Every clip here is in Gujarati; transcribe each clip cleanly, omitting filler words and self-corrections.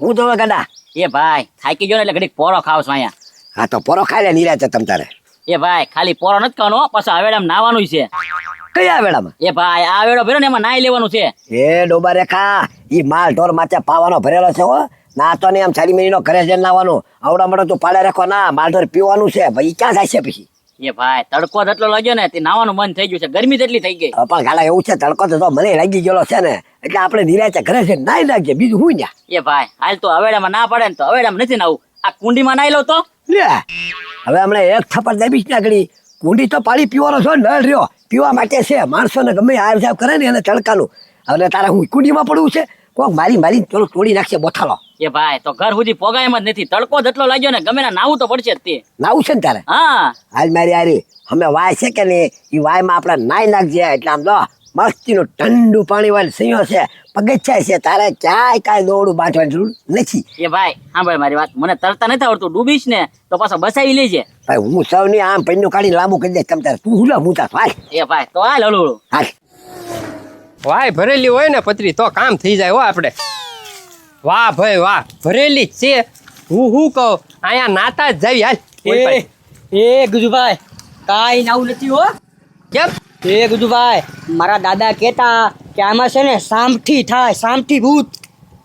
હું તો ગાડા એ ભાઈ થાકી ગયો ને એટલે ઘડીક પોરો ખાવ છો અહીંયા. હા તો પોરો ખાઈ લે નિરાતે તમ તારે. એ ભાઈ ખાલી પોરો નથી ખાવાનો પાછો આવેડામાં નાવાનું છે. કયા વેળામાં? એ ભાઈ આ વેડો ભર્યો ને એમાં નાઈ લેવાનું છે. એ ડોબા રેખા ઈ માલ ઢોર માથે પાવાનો ભરેલો છે હો. ના તો ને આમ સારી મહિનો ઘરે જઈને નાવાનું. આવડા મોટો તું પાડે રાખો ના માલ ઢોર પીવાનું છે ભાઈ ક્યાં જાય છે પછી? એ ભાઈ તડકો જેટલો લાગ્યો ને તે નાવાનું મન થઈ ગયું છે, ગરમી જેટલી થઈ ગઈ. પણ ગાલા એવું છે તડકો તો મને લાગી ગયેલો છે ને એટલે આપણે નિરાતે ઘરે જઈને નાઈ નાખીએ બીજું હું ન્યા. એ ભાઈ હાલ તો હવેડામાં ના પડે ને તો હવેડામાં નથી નાવું, આ કુંડીમાં નાઈ લો તો. લે હવે હમણાં એક થપ્પડ દેવીશ ને આગળ કુંડી તો પાણી પીવાનો છો નળ રહ્યો પીવા માટે છે. માણસોને ગમે આવ જાવ કરે ને એને તડકાનું. હવે તારા હું કુંડીમાં પડવું છે કોક મારી થોડું તોડી નાખશે બોથાલો. એ ભાઈ તો ઘર સુધી પોગાય એમ જ નથી, તડકો જેટલો લાગ્યો ને ગમે ના નાવું તો પડશે જ તે. નાવું છે ને તારે? હા હાલ મારી હારી અમે વાય છે કે નહીં એ વાયમાં આપણે નાઈ નાખજે એટલે આમ જો મસ્તીનું ઠંડુ પાણી વાળી સૈયો છે પગથિયા છે. તારે ક્યાંય કાંઈ દોડું બાંધવાની જરૂર નથી. એ ભાઈ સાંભળ મારી વાત, મને તરતા નથી આવડતું, ડૂબીશ ને તો પાછો બસાવી લેજે. ભાઈ હું સૌની આમ પૈનું કાઢી લાંબુ કરી દઈશ તમ તારે. તું હુલા મૂતા હાલ. એ ભાઈ તો હાલ હળું હાલ વાય ભરેલી હોય ને પતરી તો કામ થઈ જાય હો આપણે. વાહ ભાઈ વાહ ભરેલી જ છે. હું કહું અહીંયા નાતા જ જાવી હાલ. ઓય ભાઈ. એ ગુજુભાઈ કાંઈ નાવું નથી હો. કેમ? એ ગુજુભાઈ મારા દાદા કહેતા કે આમાં છે ને સામઠી થાય, સામઠી ભૂત.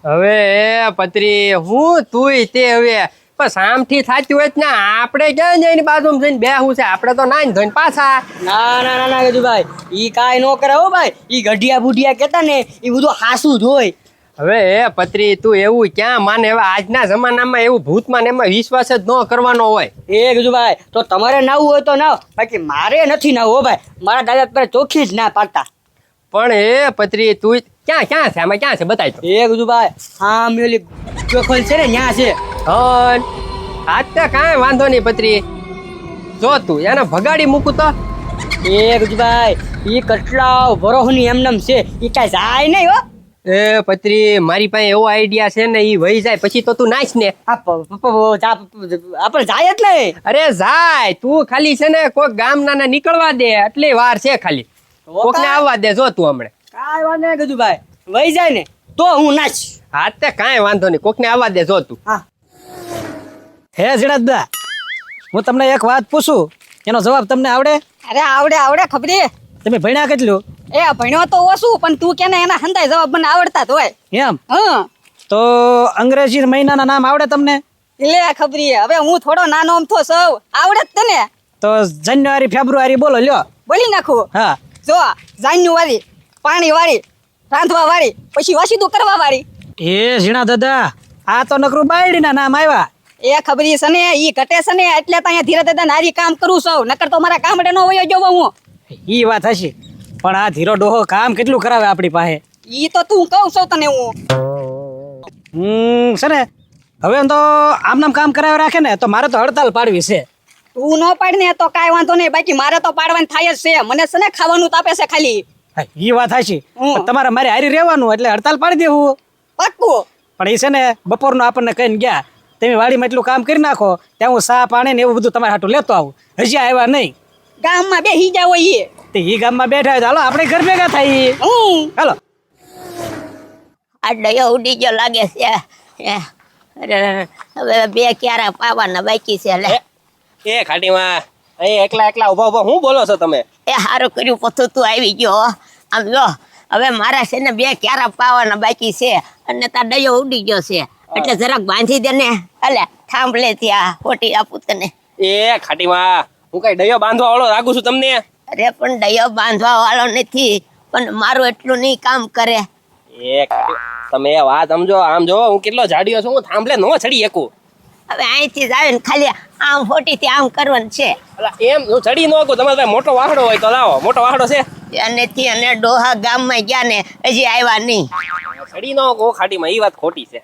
હવે એ પતરી હું તુંય તે હવે પણ સામથી થતી હોય ને આપણે ક્યાં જઈને બાજુમાં જઈને બેહું છે? આપણે તો નાઈને ધોઈને પાછા. ના ના ના ના ગુજુભાઈ ઈ કાંઈ ન કરે હો ભાઈ. ઈ ગઢિયા બુઢિયા કહેતા ને એ બધું હાસું જ હોય. હવે એ પતરી તું એવું ક્યાં માને? હવે આજના જમાનામાં એવું ભૂતમાં ને એમાં વિશ્વાસ જ ન કરવાનો હોય. એ ગુજુભાઈ તો તમારે નાવું હોય તો નાવ, બાકી મારે નથી નાવું હો ભાઈ. મારા દાદા પર ચોખ્ખી જ ના પાડતા. પણ એ પતરી તું ક્યાં ક્યાં છે? આમાં ક્યાં છે બતાય તો. એ ગુજુભાઈ હા મેલી ચોખલ છે ને ન્યા છે. હન આજ તો કાંઈ વાંધો નહીં પતરી. જો તું એને ભગાડી મૂકું તો. એ ગુજુભાઈ ઈ કટલાવ ભરોહની એમનેમ છે, ઈ કાંઈ જાય નહીં હો. એ પતરી મારી પાસે એવો આઈડિયા છે ને ઈ વહી જાય પછી તો તું નાચ ને. આપણે જાય જ નહીં. અરે જાય તું ખાલી છે ને કોઈક ગામ નાના નીકળવા દે એટલી વાર છે ખાલી. કોક ને આવવા દે જો તું હમણે. કાંઈ વાંધો નહીં ગુજુભાઈ વહી જાય ને તો હું નાચ. હા તે કાંઈ વાંધો નહીં કોક ને આવવા દે જો તું. હા હે જીણાદા હું તમને એક વાત પૂછું એનો જવાબ તમને આવડે? અરે આવડે આવડે ખબરી. તમે ભણ્યા કેટલું? એ ભણ્યો તો ઓછું પણ તું કે ને એના હંધાય જવાબ મને આવડતા જ હોય. એમ? હા તો અંગ્રેજી મહિનાના નામ આવડે તમને? લે ખબરી હવે હું થોડો નાનો અમથો સૌ આવડે જ તને. તો જાન્યુઆરી ફેબ્રુઆરી બોલો લ્યો. બોલી નાખું. હા જો જાન્યુઆરી પાણી વાળી, રાંધવા વાળી, પછી વાસીદું કરવા વાળી. એ ઝીણા દાદા આ તો નકરું બાયડીના નામ આવ્યા. એ ખબરી છે ને ઈ ઘટે છે ને એટલે તો અહીંયા ધીરે ધીરે નારી કામ કરું છું, નકર તો મારા ગામડે નો વયો જવો હું. ઈ વાત હશે પણ આ ધીરો ડોહો કામ કેટલું કરાવે આપણી પાસે. ઈ તો તું કહું છું તને હું. છે ને હવે તો આમનામ કામ કરાવે રાખે ને તો મારે તો હડતાલ પાડવી છે. તું ન પાડ ને તો કાંઈ વાંધો નહીં, બાકી મારે તો પાડવાની થાય જ છે. મને છે ને ખાવાનું તાપે છે ખાલી. હા, ઈ વાત હશે પણ તમારે મારે હારી રહેવાનું એટલે હડતાલ પાડી દેવું. પાક્કું. પણ એ છે ને બપોરનું આપણને કહીને ગયા તમે વાડીમાં એટલું કામ કરી નાખો ત્યાં હું સા પાણી ને એવું બધું તમારે હાટું લેતો આવું. હજી આવ્યા નહીં. ગામમાં બેસી જાવ ઈ. તે ઈ ગામમાં બેઠા હોય તો હાલો આપણે ઘર ભેગા થાય. હાલો આ ડયો ઉડી ગયો લાગે છે. હવે બે ક્યારા પાવાના બાકી છે. લે એ ખાટીમાં અહીં એકલા એકલા ઉભા ઉભા હું બોલો છો તમે? એ સારું કર્યું પથું તું આવી ગયો. આમ જો હવે મારા છે ને બે ક્યારા પાવાના બાકી છે અને તાર ડયો ઉડી ગયો છે એટલે જરાક બાંધી દે ને. અલે થાંભલે ત્યાં ખોટી આપું તને. એ ખાટીમાં હું કઈ ડયો બાંધવા વાળો લાગુ છું તમને? અરે પણ ડયો બાંધવા વાળો નથી પણ મારું એટલું નહીં કામ કરે. એ તમે વાત સમજો. આમ જો હું કેટલો જાડિયો છું, હું થાંભલે નો ચડી શકું. હવે અહીંથી જ આવે ને ખાલી આમ ખોટીથી આમ કરવાનું છે. અલા એમ હું ચડી ન શકું. તમારે પાસે મોટો વાહડો હોય તો લાવો. મોટો વાહડો છે? ત્યાંથી અને ડોહા ગામમાં ગયા ને હજી આવ્યા નહીં. ચડી ન શકું ખાટીમાં, એ વાત ખોટી છે.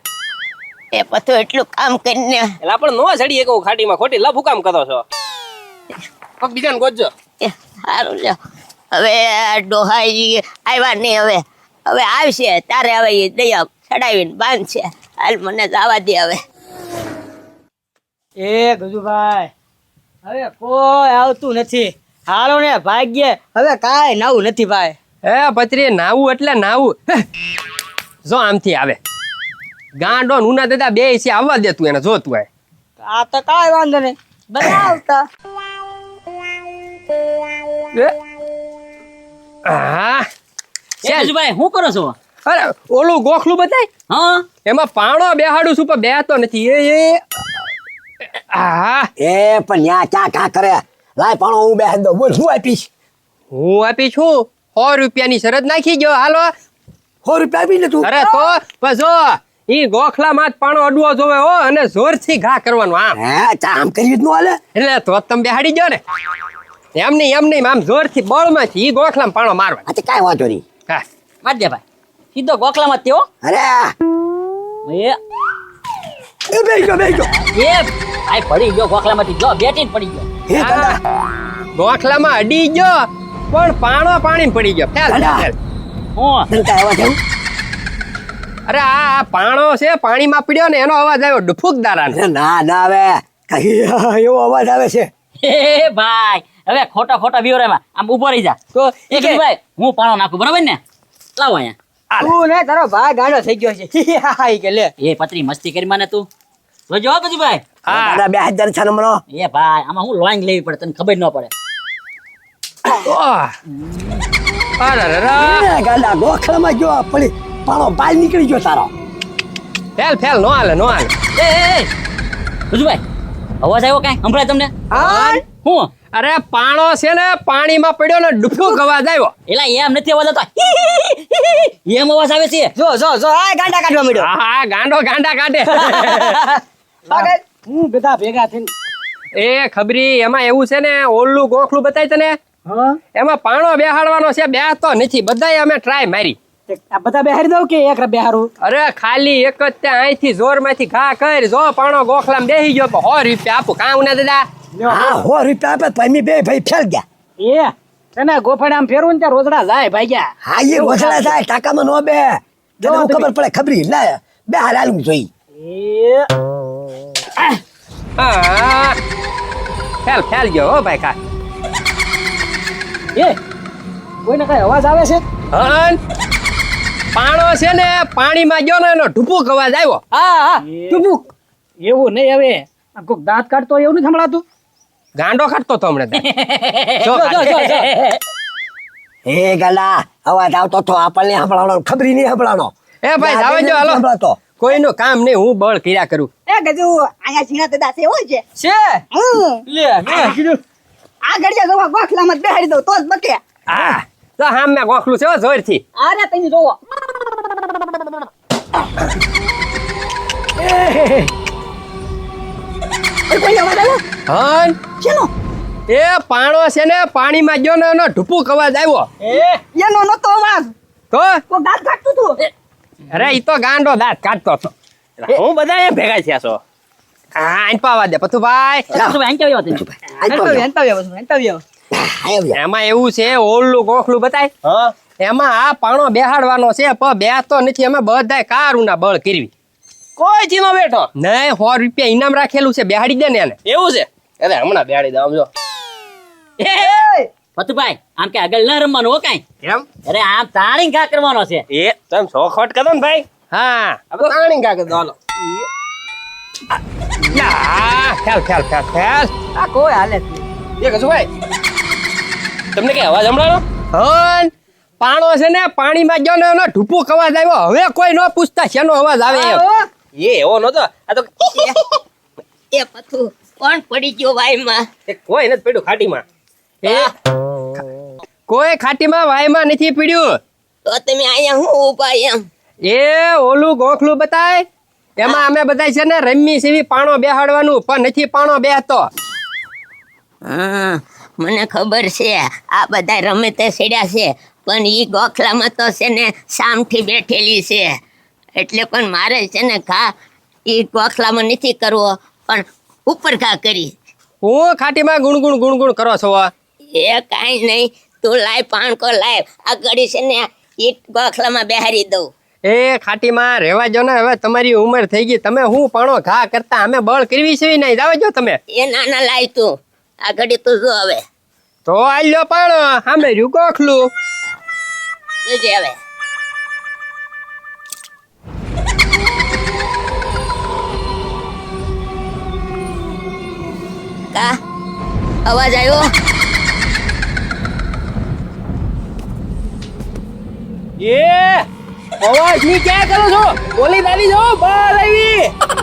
એ પથું એટલું કામ કરીને એટલે પણ નો ચડી શકું ખાટીમાં. ખોટી લફુ કામ કરો છો. પગ બીજાને ગોતજો. એ સારું લ્યો. હવે ડોહા ઈ આવ્યા નહીં. હવે હવે આવશે તારે હવે એ દયા ચડાવીને બાંધશે. હાલ મને જવા દે હવે. એ ગજુભાઈ હવે કોઈ આવતું નથી. હાલો ને ભાગ્ય હવે કાંઈ નાવું નથી ભાઈ. એ પતરી નાવું એટલે નાવું. જો આમથી આવે ગાંડો ને ઉના દાદા બે છે આવવા દે તું એને જોતું હોય આ તો કાંઈ વાંધો નહીં બનાવતા હા એ ગજુભાઈ શું કરો છો? અરે ઓલું ગોખલું બતાય હા એમાં પાણો બેહાડું છું પણ બેહતો નથી એ હા એ પણ ન્યા ક્યાં કા કરે લાય પણ હું બેહન દઉં બોલ હું આપીશ હું આપી છું 100 રૂપિયાની શરત નાખી ગયો હાલો 100 રૂપિયા આપીને તું અરે તો બસ જો ઈ ગોખલામાં જ પાણો અડવો જોવે હો અને જોરથી ઘા કરવાનું આમ હે ચા આમ કરી જ ન હાલે એટલે તો તમે બેહાડી ગયો ને એમ નહીં આમ જોરથી બળમાંથી ઈ ગોખલામાં પાણો મારવા આ તો કાંઈ વાંધો નહીં હા મારજે ભાઈ સીધો ગોખલામાં જ તેઓ અરે એ એ બેહી ગયો એ ભાઈ પડી ગયો ગોખલામાંથી જો બેઠી જ પડી ગયો હે દાદા ગોખલામાં અડી ગયો પણ પાણો પાણી પડી ગયો ફેલ દાદા. ફેલ. હું તને કાંઈ અવાજ આવ્યો? અરે આ પાણો છે પાણીમાં પડ્યો ને એનો અવાજ આવ્યો ડફુકદારાનો અરે ના હવે કઈ એવો અવાજ આવે છે એ ભાઈ હવે ખોટા વિવરામાં આમ ઉભો રહી જા તો એ ગજુભાઈ હું પાણો નાખું બરાબર ને લાવો અહીંયા તું ને તારો ભાઈ ગાંડો થઈ ગયો છે હા ઈ કે લે એ પતરી મસ્તી કરી મને તું જોજો હો ગજુભાઈ હા દાદા 2000 છે નંબરો એ ભાઈ આમાં હું લોઈંગ લેવી પડે તને ખબર ન પડે ઓહ. અરે એ ગાંડા ગોખલામાં જો પડી પાણો બહાર નીકળી ગયો તારો ફેલ નો હાલે એ ગજુભાઈ અવાજ આવ્યો કાંઈ સંભળાય તમને હું અરે પાણો છે ને પાણીમાં પડ્યો ને ડુફુક અવાજ આવ્યો એલા એમ નથી અવાજ આવતો એમ અવાજ આવે છે જો આ ગાંડા કાઢવા મળ્યો હા ગાંડો ગાંડા કાઢે પાગલ હું બધા ભેગા થઈને એ ખબરી એમાં એવું છે ને ઓલું ગોખલું બતાય તને હા એમાં પાણો બેહાડવાનો છે બેહતો નથી બધાય અમે ટ્રાય મારી આ બધા બેહારી દઉં કે એક બેહારું અરે ખાલી એક જ તે અહીંથી જોરમાંથી ઘા કરી જો પાણો ગોખલામાં બેહી ગયો તો 100 રૂપિયા આપું કાં ને દાદા હા 100 રૂપિયા આપે તો અમે બે ભાઈ ફેલ ગયા એ તને ગોફાડે આમ ફેરવું ને ત્યાં રોજડા જાય ભાગ્યા હા એ વસડા થાય ટાકામાં નો બે તને હું ખબર પડે ખબરી ના બે હાલ હાલું જોઈ એ હા ફેલ ગયો હો ભાઈ કા એ કોઈને કઈ અવાજ આવે છે હન પાણો છે ને પાણીમાં ગયો ને એનો ઢુપુક અવાજ આવ્યો હા ટુબુક એવું નહીં હવે આ કોક દાંત કાઢતો હોય એવું નહીં સંભળાતું ગાંડો કાઢતો તો હમણાં જો એ ગલા અવાજ આવતો તો આપણને સંભળાવવાનો ખબરી નહીં સંભળાનો એ ભાઈ જાવે જો હાલો સંભળાતો કોઈનું કામ નહીં હું બળ કર્યા કરું એ ગજુ અહીંયા ઝીણા દાદા છે હોય છે છે લે મેં કીધું આ ઘડિયા જોવા ગોખલામાં જ બેહાડી દઉં તો જ બકે હા તો હામ મેં ગોખલું છે જોરથી અરે તમે જોવો એ કોઈ અવાજ આવ્યો હન શેનો એ પાણો છે ને પાણીમાં ગયો ને એનો ઢુપુક અવાજ આવ્યો એનો નતો અવાજ તો કોઈ દાંત કાઢતું તું અરે ઈ તો ગાંડો દાંત કાઢતો હતો હું બધા એમ ભેગા થયા છો હા આઈ પાવા દે પથુભાઈ ગજુભાઈ અહીં કેવી વાત એંતાવ્યો એમાં એવું છે ઓલું ગોખલું બતાય એમાં આ પાણો બેહાડવાનો છે પણ બેહતો નથી અમે બધાય કારુના બળ કરવી કોઈ ચીનો બેઠો નહીં 100 રૂપિયા ઇનામ રાખેલું છે બેહાડી દે ને એને એવું છે અરે હમણાં બેહાડી દઉં જો પતુભાઈ આમ કે આગળ ના રમવાનું હો કાંઈ એમ અરે આમ તાણી ઘા કરવાનો છે એ તમે ચોખવટ કરો ને ભાઈ હા હવે તાણી કાકે દોલો ખેલ આ કોઈ હાલે એ કશું ભાઈ તમને કઈ અવાજ હમણાં હન પાણો છે ને પાણીમાં ગયો ને એનો ઢુપુક અવાજ આવ્યો હવે કોઈ ન પૂછતા શેનો અવાજ આવે એમ એ એવો નતો આ તો એ પથુ કોણ પડી ગયો વાયમાં કોઈ નથી પડ્યું ખાટીમાં એ કોઈ ખાટીમાં વાયમાં નથી પીડ્યું તો તમે અહીંયા હું ઊભા એમ એ ઓલું ગોખલું બતાય એમાં અમે બધા છે ને રમી સેવી પાણો બેહાડવાનું પણ નથી પાણો બેહતો હા મને ખબર છે આ બધા રમે તે સેડ્યા છે પણ ઈ ગોખલામાં તો છે ને સામથી બેઠેલી છે એટલે પણ મારે છે ને ઘા ઈ ગોખલામાં નથી કરવો પણ ઉપર ઘા કરી હું ખાટીમાં ગુણગુણ કરો છો એ કાંઈ નહીં તું લાય પાણકો લાય આ ઘડી છે ને ઈ ગોખલામાં બેહારી દઉં એ ખાટીમાં રહેવા જો ને હવે તમારી ઉંમર થઈ ગઈ તમે હું પાણો ઘા કરતા અમે બળ કરવી છે નહીં જાવ જો તમે એ નાના લાય તું આ ઘડી તું જો હવે તો આલ્યો પાણો સામે રહ્યું ગોખલું જોજે હવે કાકા અવાજ આવ્યો? એ અવાજ ની ક્યાં કરો છો? ઓલી દાદી જો બહાર આવી.